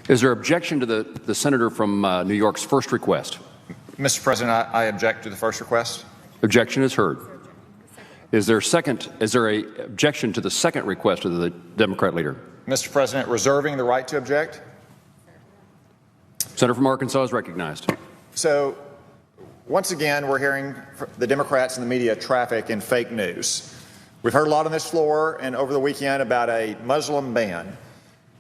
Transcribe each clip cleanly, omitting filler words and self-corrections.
Is there objection to the senator from New York's first request? Mr. President, I object to the first request. Objection is heard. Is there a objection to the second request of the Democrat leader? Mr. President, reserving the right to object. Senator from Arkansas is recognized. So, once again, we're hearing the Democrats and the media traffic in fake news. We've heard a lot on this floor and over the weekend about a Muslim ban.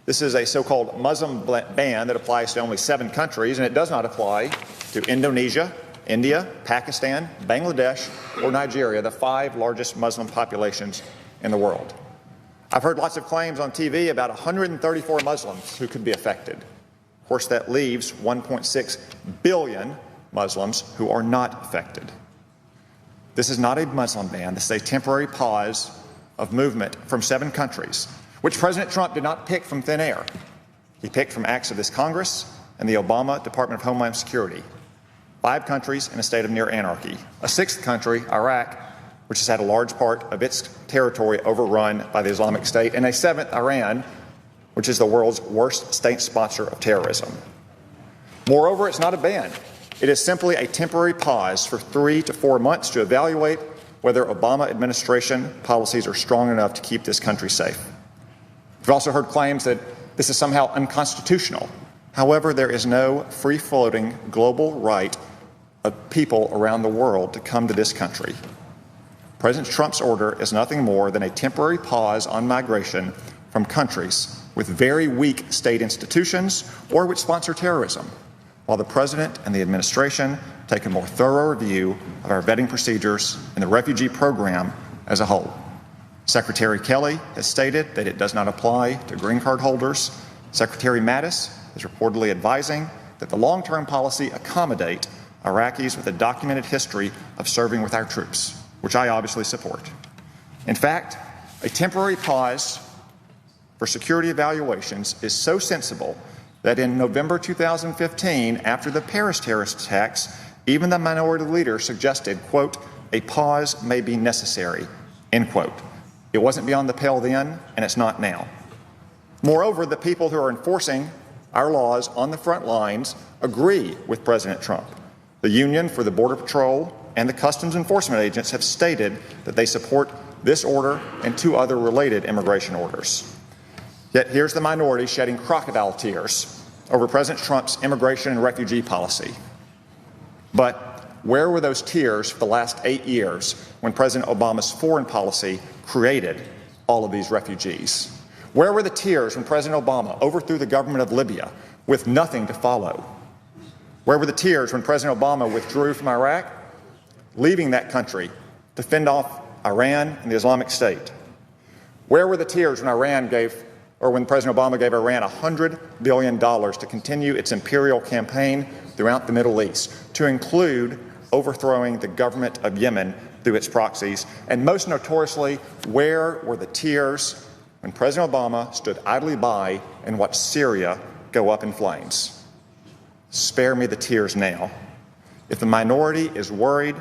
This is a so-called Muslim ban that applies to only 7 countries, and it does not apply to Indonesia, India, Pakistan, Bangladesh, or Nigeria, the 5 largest Muslim populations in the world. I've heard lots of claims on TV about 134 Muslims who could be affected. Of course, that leaves 1.6 billion Muslims who are not affected. This is not a Muslim ban. This is a temporary pause of movement from 7 countries, which President Trump did not pick from thin air. He picked from acts of this Congress and the Obama Department of Homeland Security. 5 countries in a state of near anarchy. A 6th country, Iraq, which has had a large part of its territory overrun by the Islamic State, and a 7th, Iran, which is the world's worst state sponsor of terrorism. Moreover, it's not a ban. It is simply a temporary pause for 3 to 4 months to evaluate whether Obama administration policies are strong enough to keep this country safe. We've also heard claims that this is somehow unconstitutional. However, there is no free-floating global right of people around the world to come to this country. President Trump's order is nothing more than a temporary pause on migration from countries with very weak state institutions or which sponsor terrorism, while the President and the administration take a more thorough review of our vetting procedures and the refugee program as a whole. Secretary Kelly has stated that it does not apply to green card holders. Secretary Mattis is reportedly advising that the long-term policy accommodate Iraqis with a documented history of serving with our troops, which I obviously support. In fact, a temporary pause for security evaluations is so sensible that in November 2015, after the Paris terrorist attacks, even the minority leader suggested, quote, a pause may be necessary, end quote. It wasn't beyond the pale then, and it's not now. Moreover, the people who are enforcing our laws on the front lines agree with President Trump. The Union for the Border Patrol and the Customs Enforcement agents have stated that they support this order and 2 other related immigration orders. Yet here's the minority shedding crocodile tears over President Trump's immigration and refugee policy. But where were those tears for the last 8 years when President Obama's foreign policy created all of these refugees? Where were the tears when President Obama overthrew the government of Libya with nothing to follow? Where were the tears when President Obama withdrew from Iraq, leaving that country to fend off Iran and the Islamic State? Where were the tears when President Obama gave Iran $100 billion to continue its imperial campaign throughout the Middle East, to include overthrowing the government of Yemen through its proxies? And most notoriously, where were the tears when President Obama stood idly by and watched Syria go up in flames? Spare me the tears now. If the minority is worried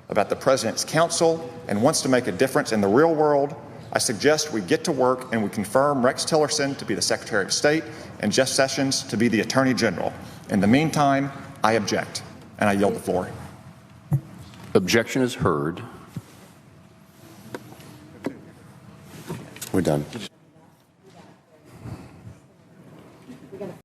about the President's counsel and wants to make a difference in the real world, I suggest we get to work and we confirm Rex Tillerson to be the Secretary of State and Jeff Sessions to be the Attorney General. In the meantime, I object, and I yield the floor. Objection is heard. We're done.